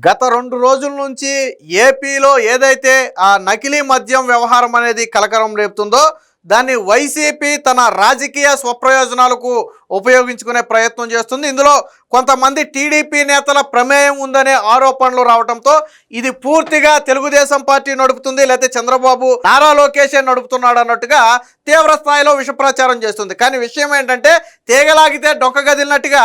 గత 2 రోజుల నుంచి ఏపీలో ఏదైతే ఆ నకిలీ మద్యం వ్యవహారం అనేది కలకలం రేపుతుందో దాన్ని వైసీపీ తన రాజకీయ స్వప్రయోజనాలకు ఉపయోగించుకునే ప్రయత్నం చేస్తుంది. ఇందులో కొంతమంది టీడీపీ నేతల ప్రమేయం ఉందనే ఆరోపణలు రావడంతో ఇది పూర్తిగా తెలుగుదేశం పార్టీ నడుపుతుంది, లేకపోతే చంద్రబాబు నారా లోకేష్ నడుపుతున్నాడు అన్నట్టుగా తీవ్ర స్థాయిలో విష ప్రచారం చేస్తుంది. కానీ విషయం ఏంటంటే తీగలాగితే డొక్క గదిలినట్టుగా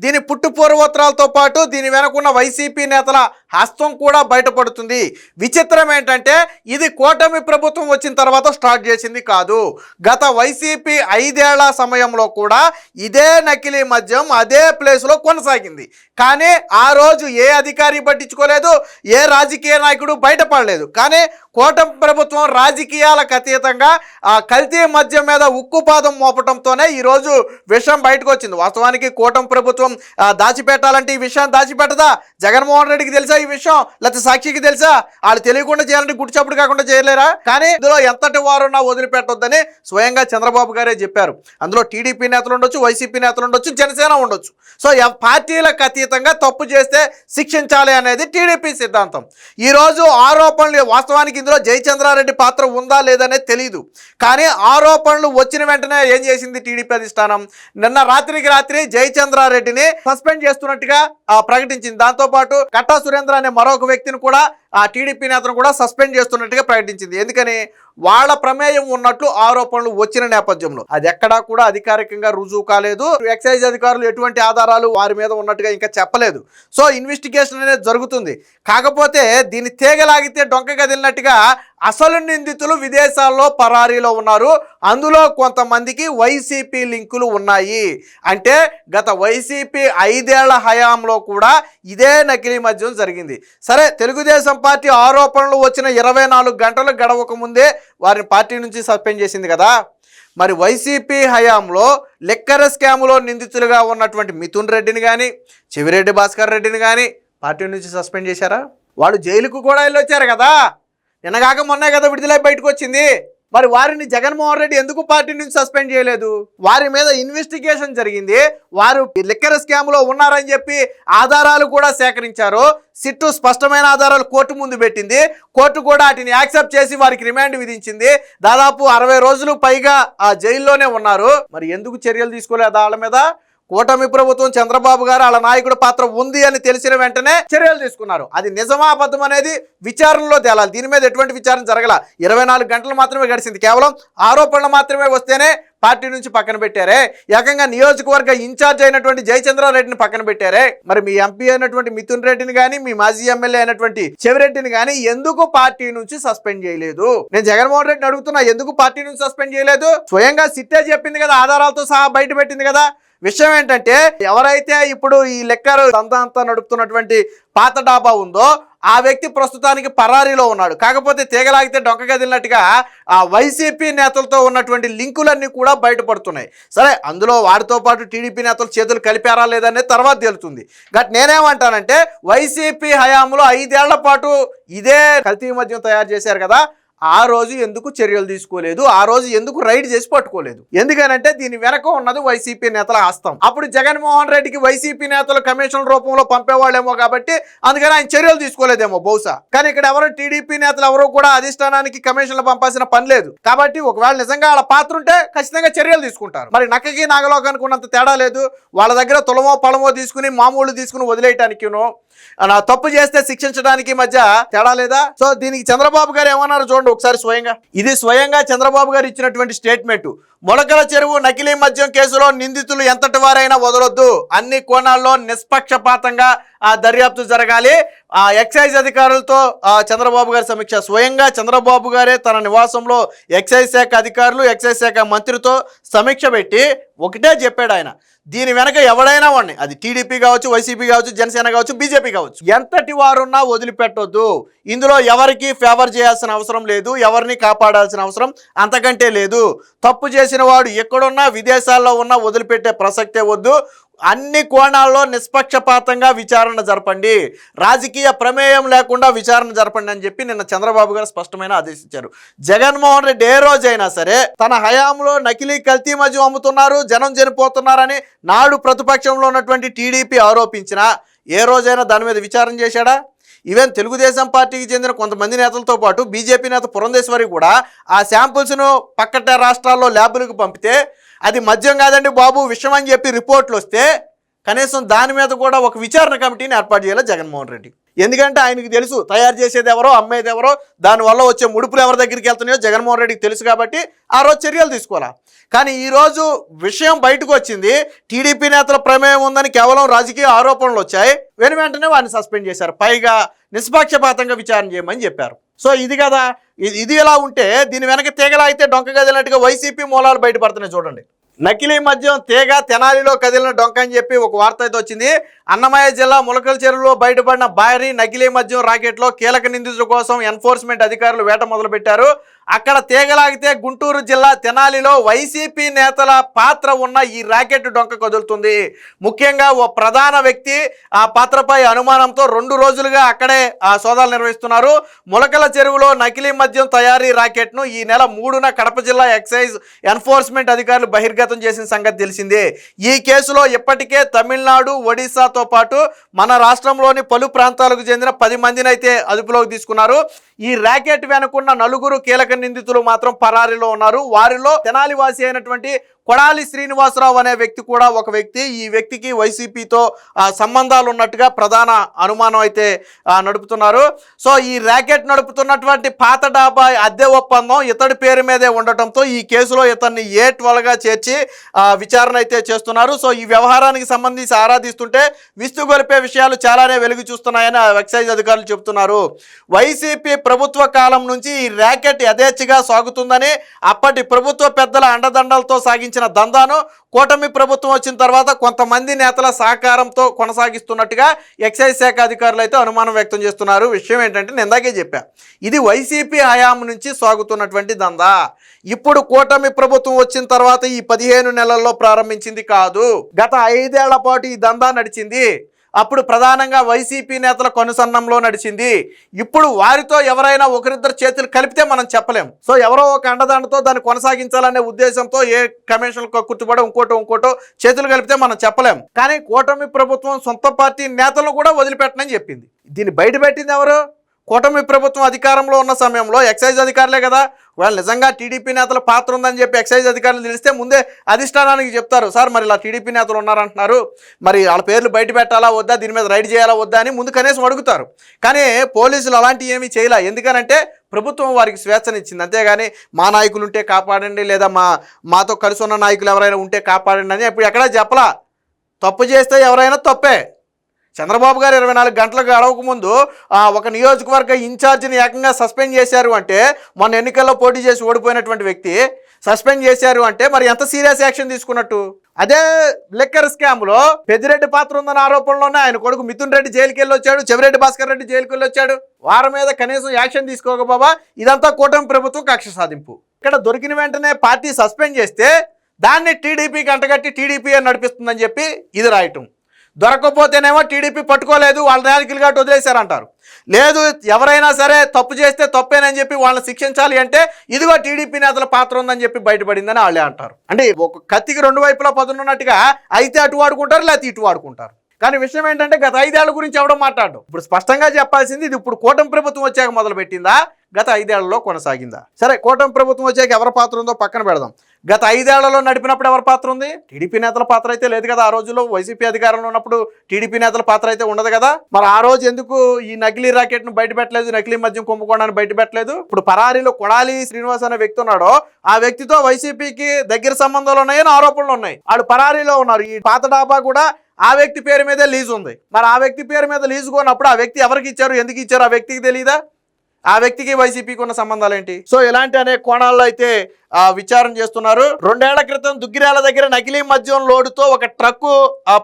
దీని పుట్టు పూర్వోత్తరాలతో పాటు దీని వెనకున్న వైసీపీ నేతల హస్తం కూడా బయటపడుతుంది. విచిత్రం ఏంటంటే ఇది కూటమి ప్రభుత్వం వచ్చిన తర్వాత స్టార్ట్ చేసింది కాదు. గత వైసీపీ 5 ఏళ్ల సమయంలో కూడా ఇదే నకిలీ మద్యం అదే ప్లేస్లో కొనసాగింది. కానీ ఆ రోజు ఏ అధికారి పట్టించుకోలేదు, ఏ రాజకీయ నాయకుడు బయటపడలేదు. కానీ కూటమి ప్రభుత్వం రాజకీయాలకు అతీతంగా ఆ కల్తీ మద్యం మీద ఉక్కుపాదం మోపటంతోనే ఈరోజు విషయం బయటకు వచ్చింది. వాస్తవానికి కూటమి ప్రభుత్వం దాచిపెట్టాలంటే ఈ విషయాన్ని దాచిపెట్టదా? జగన్మోహన్ రెడ్డికి తెలుసా ఈ విషయం? లేకపోతే సాక్షికి తెలుసా? వాళ్ళు తెలియకుండా చేయాలంటే గుడిచప్పుడు కాకుండా చేయలేరా? కానీ ఇందులో ఎంతటి వారున్నా వదిలిపెట్టొద్దని స్వయంగా చంద్రబాబు గారే చెప్పారు. అందులో టీడీపీ నేతలు ఉండొచ్చు, వైసీపీ నేతలు ఉండొచ్చు, జనసేన ఉండొచ్చు. సో పార్టీలకు అతీతంగా తప్పు చేస్తే శిక్షించాలి అనేది టీడీపీ సిద్ధాంతం. ఈరోజు ఆరోపణలు, వాస్తవానికి ఇందులో జయచంద్రారెడ్డి పాత్ర ఉందా లేదనేది తెలియదు. కానీ ఆరోపణలు వచ్చిన వెంటనే ఏం చేసింది టీడీపీ అధిష్టానం? నిన్న రాత్రికి రాత్రి జయచంద్రారెడ్డిని సస్పెండ్ చేస్తున్నట్టుగా ప్రకటించింది. దాంతోపాటు కట్టా సురేంద్ర అనే మరొక వ్యక్తిని కూడా ఆ టీడీపీ నేతను కూడా సస్పెండ్ చేస్తున్నట్టుగా ప్రకటించింది. ఎందుకని? వాళ్ళ ప్రమేయం ఉన్నట్లు ఆరోపణలు వచ్చిన నేపథ్యంలో అది ఎక్కడా కూడా అధికారికంగా రుజువు కాలేదు. ఎక్సైజ్ అధికారులు ఎటువంటి ఆధారాలు వారి మీద ఉన్నట్టుగా ఇంకా చెప్పలేదు. సో ఇన్వెస్టిగేషన్ అనేది జరుగుతుంది. కాకపోతే దీన్ని తీగలాగితే డొంక కదిలినట్టుగా అసలు నిందితులు విదేశాల్లో పరారీలో ఉన్నారు. అందులో కొంతమందికి వైసీపీ లింకులు ఉన్నాయి. అంటే గత వైసీపీ 5 ఏళ్ల హయాంలో కూడా ఇదే నకిలీ మద్యం జరిగింది. సరే, తెలుగుదేశం పార్టీ ఆరోపణలు వచ్చిన 24 గంటలు గడవక ముందే వారిని పార్టీ నుంచి సస్పెండ్ చేసింది కదా. మరి వైసీపీ హయాంలో లిక్కర్ స్కాములో నిందితులుగా ఉన్నటువంటి మిథున్ రెడ్డిని కానీ, చెవిరెడ్డి భాస్కర్ రెడ్డిని కానీ పార్టీ నుంచి సస్పెండ్ చేశారా? వాళ్ళు జైలుకు కూడా వెళ్ళొచ్చారు కదా. నిన్నగాక మొన్నే కదా విడుదలై బయటకు వచ్చింది. మరి వారిని జగన్మోహన్ రెడ్డి ఎందుకు పార్టీ నుంచి సస్పెండ్ చేయలేదు? వారి మీద ఇన్వెస్టిగేషన్ జరిగింది. వారు లిక్కర్ స్కామ్లో ఉన్నారని చెప్పి ఆధారాలు కూడా సేకరించారు. సిట్టు స్పష్టమైన ఆధారాలు కోర్టు ముందు పెట్టింది. కోర్టు కూడా వాటిని యాక్సెప్ట్ చేసి వారికి రిమాండ్ విధించింది. దాదాపు 60 రోజులు పైగా ఆ జైల్లోనే ఉన్నారు. మరి ఎందుకు చర్యలు తీసుకోలేదు వాళ్ళ మీద? కూటమి ప్రభుత్వం, చంద్రబాబు గారు వాళ్ళ నాయకుడు పాత్ర ఉంది అని తెలిసిన వెంటనే చర్యలు తీసుకున్నారు. అది నిజమా అబద్ధం అనేది విచారణలో తేలాలి. దీని మీద ఎటువంటి విచారణ జరగల. 24 గంటలు మాత్రమే గడిచింది. కేవలం ఆరోపణలు మాత్రమే వస్తేనే పార్టీ నుంచి పక్కన పెట్టారే. ఏకంగా నియోజకవర్గ ఇన్ఛార్జ్ అయినటువంటి జయచంద్రారెడ్డిని పక్కన పెట్టారే. మరి మీ ఎంపీ అయినటువంటి మిథున్ రెడ్డిని కానీ, మీ మాజీ ఎమ్మెల్యే అయినటువంటి చెవిరెడ్డిని కానీ ఎందుకు పార్టీ నుంచి సస్పెండ్ చేయలేదు? నేను జగన్మోహన్ రెడ్డిని అడుగుతున్నా, ఎందుకు పార్టీ నుంచి సస్పెండ్ చేయలేదు? స్వయంగా సిట్టే చెప్పింది కదా, ఆధారాలతో సహా బయట పెట్టింది కదా. విషయం ఏంటంటే ఎవరైతే ఇప్పుడు ఈ లెక్కర్ అంతా నడుపుతున్నటువంటి పాత డాబా ఉందో ఆ వ్యక్తి ప్రస్తుతానికి పరారీలో ఉన్నాడు. కాకపోతే తీగలాగితే డొంక గదిలినట్టుగా ఆ వైసీపీ నేతలతో ఉన్నటువంటి లింకులన్నీ కూడా బయటపడుతున్నాయి. సరే, అందులో వారితో పాటు టీడీపీ నేతలు చేతులు కలిపారా లేదనేది తర్వాత తేలుతుంది. బట్ నేనేమంటానంటే వైసీపీ హయాంలో 5 ఏళ్ల పాటు ఇదే కల్తీ మద్యం తయారు చేశారు కదా. ఆ రోజు ఎందుకు చర్యలు తీసుకోలేదు? ఆ రోజు ఎందుకు రైడ్ చేసి పట్టుకోలేదు? ఎందుకనంటే దీని వెనక ఉన్నది వైసీపీ నేతల హస్తం. అప్పుడు జగన్మోహన్ రెడ్డికి వైసీపీ నేతలు కమిషన్ రూపంలో పంపేవాళ్ళేమో కాబట్టి అందుకని ఆయన చర్యలు తీసుకోలేదేమో బహుశా. కానీ ఇక్కడ ఎవరు టీడీపీ నేతలు ఎవరు కూడా అధిష్టానానికి కమిషన్లు పంపాల్సిన పని లేదు. కాబట్టి ఒకవేళ నిజంగా వాళ్ళ పాత్ర ఉంటే ఖచ్చితంగా చర్యలు తీసుకుంటారు. మరి నక్కకి నాగలోకానికి ఉన్నంత తేడా లేదు. వాళ్ళ దగ్గర తులమో పలమో తీసుకుని మామూలు తీసుకుని వదిలేయటానికి తప్పు చేస్తే శిక్షించడానికి మధ్య తేడా లేదా? సో దీనికి చంద్రబాబు గారు ఏమన్నారు చూడండి ఒకసారి. స్వయంగా చంద్రబాబు గారు ఇచ్చినటువంటి స్టేట్మెంట్. మొలకల చెరువు నకిలీ మద్యం కేసులో నిందితులు ఎంతటి వారైనా వదలొద్దు, అన్ని కోణాల్లో నిష్పక్షపాతంగా దర్యాప్తు జరగాలి. ఎక్సైజ్ అధికారులతో చంద్రబాబు గారి సమీక్ష. స్వయంగా చంద్రబాబు గారే తన నివాసంలో ఎక్సైజ్ శాఖ అధికారులు, ఎక్సైజ్ శాఖ మంత్రితో సమీక్ష పెట్టి ఒకటే చెప్పాడు ఆయన, దీని వెనక ఎవడైనా వాడిని, అది టీడీపీ కావచ్చు, వైసీపీ కావచ్చు, జనసేన కావచ్చు, బీజేపీ కావచ్చు, ఎంతటి వారున్నా వదిలిపెట్టొద్దు. ఇందులో ఎవరికి ఫేవర్ చేయాల్సిన అవసరం లేదు, ఎవరిని కాపాడాల్సిన అవసరం అంతకంటే లేదు. తప్పు చేసిన వాడు ఎక్కడున్నా, విదేశాల్లో ఉన్నా వదిలిపెట్టే ప్రసక్తే వద్దు. అన్ని కోణాల్లో నిష్పక్షపాతంగా విచారణ జరపండి, రాజకీయ ప్రమేయం లేకుండా విచారణ జరపండి అని చెప్పి నిన్న చంద్రబాబు గారు స్పష్టమైన ఆదేశించారు. జగన్మోహన్ రెడ్డి ఏ రోజైనా సరే తన హయాంలో నకిలీ కల్తీ మద్యం అమ్ముతున్నారు, జనం చనిపోతున్నారని నాడు ప్రతిపక్షంలో ఉన్నటువంటి టీడీపీ ఆరోపించినా ఏ రోజైనా దాని మీద విచారణ చేశాడా? ఈవెన్ తెలుగుదేశం పార్టీకి చెందిన కొంతమంది నేతలతో పాటు బీజేపీ నేత పురంధేశ్వరి కూడా ఆ శాంపుల్స్ను పక్కట రాష్ట్రాల్లో ల్యాబులకు పంపితే అది మద్యం కాదండి బాబు విషయం అని చెప్పి రిపోర్ట్లు వస్తే కనీసం దాని మీద కూడా ఒక విచారణ కమిటీని ఏర్పాటు చేయాలి జగన్మోహన్ రెడ్డి. ఎందుకంటే ఆయనకి తెలుసు తయారు చేసేది ఎవరో అమ్మేది ఎవరో దానివల్ల వచ్చే ముడుపులు ఎవరి దగ్గరికి వెళ్తున్నాయో జగన్మోహన్ రెడ్డికి తెలుసు కాబట్టి ఆ రోజు చర్యలు తీసుకోవాలా. కానీ ఈరోజు విషయం బయటకు వచ్చింది, టీడీపీ నేతల ప్రమేయం ఉందని కేవలం రాజకీయ ఆరోపణలు వచ్చాయి, వెంటనే వాడిని సస్పెండ్ చేశారు, పైగా నిష్పక్షపాతంగా విచారణ చేయమని చెప్పారు. సో ఇది కదా, ఇది ఎలా ఉంటే దీని వెనక తీగలా అయితే డొంక కదిలినట్టుగా వైసీపీ మూలాలు బయటపడుతున్నాయి చూడండి. నకిలీ మద్యం తీగ తెనాలిలో కదిలిన డొంక అని చెప్పి ఒక వార్త అయితే వచ్చింది. అన్నమయ్య జిల్లా ములకల చెరువులో బయటపడిన భారీ నకిలీ మద్యం రాకెట్లో కీలక నిందితుల కోసం ఎన్ఫోర్స్మెంట్ అధికారులు వేట మొదలుపెట్టారు. అక్కడ తీగలాగితే గుంటూరు జిల్లా తెనాలిలో వైసీపీ నేతల పాత్ర ఉన్న ఈ రాకెట్ డొంక కదులుతుంది. ముఖ్యంగా ఓ ప్రధాన వ్యక్తి ఆ పాత్రపై అనుమానంతో 2 రోజులుగా అక్కడే సోదాలు నిర్వహిస్తున్నారు. ములకల చెరువులో నకిలీ మద్యం తయారీ రాకెట్ను ఈ నెల 3న కడప జిల్లా ఎక్సైజ్ ఎన్ఫోర్స్మెంట్ అధికారులు బహిర్గతం చేసిన సంగతి తెలిసిందే. ఈ కేసులో ఇప్పటికే తమిళనాడు, ఒడిశాతో పాటు మన రాష్ట్రంలోని పలు ప్రాంతాలకు చెందిన 10 మందిని అయితే అదుపులోకి తీసుకున్నారు. ఈ ర్యాకెట్ వెనుకున్న 4 కీలక నిందితులు మాత్రం పరారీలో ఉన్నారు. వారిలో తెనాలి వాసి అయినటువంటి కొడాలి శ్రీనివాసరావు అనే వ్యక్తి కూడా ఒక వ్యక్తి. ఈ వ్యక్తికి వైసీపీతో సంబంధాలు ఉన్నట్టుగా ప్రధాన అనుమానం అయితే నడుపుతున్నారు. సో ఈ ర్యాకెట్ నడుపుతున్నటువంటి పాత డాబా అద్దె ఒప్పందం ఇతడి పేరు మీదే ఉండటంతో ఈ కేసులో ఇతన్ని A12గా చేర్చి విచారణ అయితే చేస్తున్నారు. సో ఈ వ్యవహారానికి సంబంధించి ఆరాధిస్తుంటే విస్తుగొలిపే విషయాలు చాలానే వెలుగు చూస్తున్నాయని ఎక్సైజ్ అధికారులు చెబుతున్నారు. వైసీపీ ప్రభుత్వ కాలం నుంచి ఈ ర్యాకెట్ యథేచ్ఛగా సాగుతుందని, అప్పటి ప్రభుత్వ పెద్దల అండదండలతో సాగించిన దందాను కూటమి ప్రభుత్వం వచ్చిన తర్వాత కొంతమంది నేతల సహకారంతో కొనసాగిస్తున్నట్టుగా ఎక్సైజ్ శాఖ అధికారులు అయితే అనుమానం వ్యక్తం చేస్తున్నారు. విషయం ఏంటంటే నేను ఇందాకే చెప్పా, ఇది వైసీపీ హయాం నుంచి సాగుతున్నటువంటి దందా. ఇప్పుడు కూటమి ప్రభుత్వం వచ్చిన తర్వాత ఈ 15 నెలల్లో ప్రారంభించింది కాదు, గత 5 ఏళ్ల పాటు ఈ దందా నడిచింది. అప్పుడు ప్రధానంగా వైసీపీ నేతల కొనసన్నంలో నడిచింది. ఇప్పుడు వారితో ఎవరైనా ఒకరిద్దరు చేతులు కలిపితే మనం చెప్పలేం. సో ఎవరో ఒక అండదండతో దాన్ని కొనసాగించాలనే ఉద్దేశంతో ఏ కమిషన్ కుట్టుబడి ఇంకోటో చేతులు కలిపితే మనం చెప్పలేం. కానీ కూటమి ప్రభుత్వం సొంత పార్టీ నేతలను కూడా వదిలిపెట్టనని చెప్పింది. దీన్ని బయటపెట్టింది ఎవరు? కూటమి ప్రభుత్వం అధికారంలో ఉన్న సమయంలో ఎక్సైజ్ అధికారులే కదా. వాళ్ళు నిజంగా టీడీపీ నేతల పాత్ర ఉందని చెప్పి ఎక్సైజ్ అధికారులు తెలిస్తే ముందే అధిష్టానానికి చెప్తారు, సార్ మరి ఇలా టీడీపీ నేతలు ఉన్నారంటున్నారు, మరి వాళ్ళ పేర్లు బయట పెట్టాలా వద్దా, దీని మీద రైడ్ చేయాలా వద్దా అని ముందు కనీసం అడుగుతారు. కానీ పోలీసులు అలాంటివి ఏమీ చేయలే. ఎందుకనంటే ప్రభుత్వం వారికి స్వేచ్ఛనిచ్చింది. అంతేగాని మా నాయకులు ఉంటే కాపాడండి, లేదా మాతో కలిసి ఉన్న నాయకులు ఎవరైనా ఉంటే కాపాడండి అని ఇప్పుడు ఎక్కడా చెప్పలా. తప్పు చేస్తే ఎవరైనా తప్పే. చంద్రబాబు గారు 24 గంటలకు గడవక ముందు ఒక నియోజకవర్గ ఇన్ఛార్జిని ఏకంగా సస్పెండ్ చేశారు అంటే, మొన్న ఎన్నికల్లో పోటీ చేసి ఓడిపోయినటువంటి వ్యక్తి సస్పెండ్ చేశారు అంటే మరి ఎంత సీరియస్ యాక్షన్ తీసుకున్నట్టు. అదే లిక్కర్ స్కామ్లో పెద్దిరెడ్డి పాత్ర ఉందన్న ఆరోపణలోనే ఆయన కొడుకు మిథున్ రెడ్డి జైలుకి వెళ్ళి వచ్చాడు, చెవిరెడ్డి భాస్కర్ రెడ్డి జైలుకి వెళ్ళి వచ్చాడు. వారి మీద కనీసం యాక్షన్ తీసుకోక బాబా, ఇదంతా కూటమి ప్రభుత్వం కక్ష సాధింపు. ఇక్కడ దొరికిన వెంటనే పార్టీ సస్పెండ్ చేస్తే దాన్ని టీడీపీకి అంటగట్టి టీడీపీ అని నడిపిస్తుందని చెప్పి ఇది రాయటం. దొరకకపోతేనేమో టీడీపీ పట్టుకోలేదు, వాళ్ళ నాయకులు కాబట్టి వదిలేశారంటారు. లేదు ఎవరైనా సరే తప్పు చేస్తే తప్పేనని చెప్పి వాళ్ళని శిక్షించాలి అంటే ఇదిగో టీడీపీ నేతల పాత్ర ఉందని చెప్పి బయటపడిందని వాళ్ళే అంటారు. అంటే ఒక కత్తికి 2 వైపులా పదునున్నట్టుగా అయితే అటు వాడుకుంటారు, లేకపోతే ఇటు వాడుకుంటారు. కానీ విషయం ఏంటంటే గత 5 ఏళ్ల గురించి ఎవడో మాట్లాడు. ఇప్పుడు స్పష్టంగా చెప్పాల్సింది, ఇది ఇప్పుడు కూటమి ప్రభుత్వం వచ్చాక మొదలు పెట్టిందా, గత 5 ఏళ్లలో కొనసాగిందా? సరే, కూటమి ప్రభుత్వం వచ్చాక ఎవరి పాత్ర ఉందో పక్కన పెడదాం. గత 5 ఏళ్లలో నడిపినప్పుడు ఎవరి పాత్ర ఉంది? టీడీపీ నేతల పాత్ర అయితే లేదు కదా. ఆ రోజుల్లో వైసీపీ అధికారంలో ఉన్నప్పుడు టీడీపీ నేతల పాత్ర అయితే ఉండదు కదా. మరి ఆ రోజు ఎందుకు ఈ నకిలీ రాకెట్ను బయట పెట్టలేదు, నకిలీ మద్యం కుంభకోణాన్ని బయట పెట్టలేదు? ఇప్పుడు పరారీలో కొడాలి శ్రీనివాస్ అనే వ్యక్తి ఉన్నాడో ఆ వ్యక్తితో వైసీపీకి దగ్గర సంబంధాలు ఉన్నాయని ఆరోపణలు ఉన్నాయి. వాళ్ళు పరారీలో ఉన్నారు. ఈ పాత డాబా కూడా ఆ వ్యక్తి పేరు మీదే లీజు ఉంది. మరి ఆ వ్యక్తి పేరు మీద లీజు కొన్నప్పుడు ఆ వ్యక్తి ఎవరికి ఇచ్చారు, ఎందుకు ఇచ్చారు ఆ వ్యక్తికి తెలియదా? ఆ వ్యక్తికి వైసీపీకి ఉన్న సంబంధాలు ఏంటి? సో ఇలాంటి అనేక కోణాల్లో అయితే విచారణ చేస్తున్నారు. 2 ఏళ్ల క్రితం దుగ్గిరాల దగ్గర నకిలీ మద్యం లోడుతో ఒక ట్రక్కు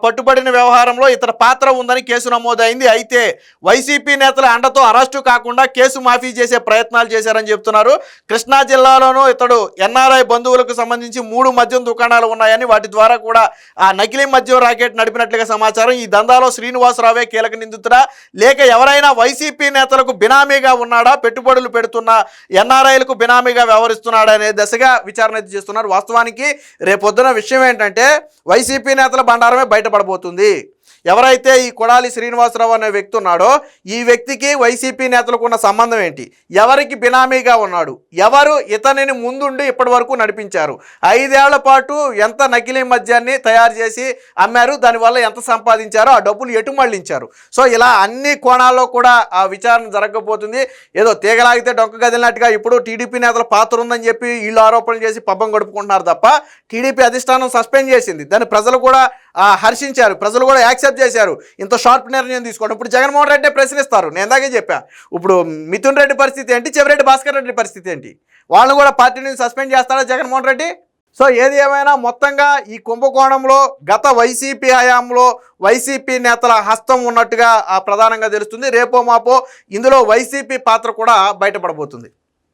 పట్టుబడిన వ్యవహారంలో ఇతర పాత్ర ఉందని కేసు నమోదైంది. అయితే వైసీపీ నేతల అండతో అరెస్టు కాకుండా కేసు మాఫీ చేసే ప్రయత్నాలు చేశారని చెప్తున్నారు. కృష్ణా జిల్లాలోనూ ఇతడు ఎన్ఆర్ఐ బంధువులకు సంబంధించి 3 మద్యం దుకాణాలు ఉన్నాయని, వాటి ద్వారా కూడా ఆ నకిలీ మద్యం రాకెట్ నడిపినట్లుగా సమాచారం. ఈ దందాలో శ్రీనివాసరావే కీలక నిందితుడా, లేక ఎవరైనా వైసీపీ నేతలకు బినామీగా ఉన్నాడా, పెట్టుబడులు పెడుతున్న ఎన్ఆర్ఐలకు బినామీగా వ్యవహరిస్తున్నాడా అనే దశగా విచారణ అయితే చేస్తున్నారు. వాస్తవానికి రేపొద్దున విషయం ఏంటంటే వైసీపీ నేతల బండారమే బయటపడబోతుంది. ఎవరైతే ఈ కొడాలి శ్రీనివాసరావు అనే వ్యక్తి ఉన్నాడో ఈ వ్యక్తికి వైసీపీ నేతలకు ఉన్న సంబంధం ఏంటి, ఎవరికి బినామీగా ఉన్నాడు, ఎవరు ఇతనిని ముందుండి ఇప్పటి వరకు నడిపించారు, 5 ఏళ్ల పాటు ఎంత నకిలీ మద్యాన్ని తయారు చేసి అమ్మారు, దానివల్ల ఎంత సంపాదించారో, ఆ డబ్బులు ఎటు మళ్లించారు. సో ఇలా అన్ని కోణాల్లో కూడా ఆ విచారణ జరగబోతుంది. ఏదో తీగలాగితే డొక్క కదిలినట్టుగా ఇప్పుడు టీడీపీ నేతల పాత్ర ఉందని చెప్పి వీళ్ళు ఆరోపణలు చేసి పబ్బం గడుపుకుంటున్నారు తప్ప టీడీపీ అధిష్టానం సస్పెండ్ చేసింది. దాన్ని ప్రజలు కూడా హర్షించారు, ప్రజలు కూడా యాక్సెప్ట్ చేశారు. ఇంత షార్ప్ నిర్ణయం తీసుకోవడం. ఇప్పుడు జగన్మోహన్ రెడ్డి ప్రశ్నిస్తారు. నేను ఇందాకే చెప్పా, ఇప్పుడు మిథున్ రెడ్డి పరిస్థితి ఏంటి, చెవిరెడ్డి భాస్కర్ రెడ్డి పరిస్థితి ఏంటి, వాళ్ళని కూడా పార్టీ నుంచి సస్పెండ్ చేస్తారా జగన్మోహన్ రెడ్డి? సో ఏది ఏమైనా మొత్తంగా ఈ కుంభకోణంలో గత వైసీపీ హయాంలో వైసీపీ నేతల హస్తం ఉన్నట్టుగా ప్రధానంగా తెలుస్తుంది. రేపో మాపో ఇందులో వైసీపీ పాత్ర కూడా బయటపడబోతుంది.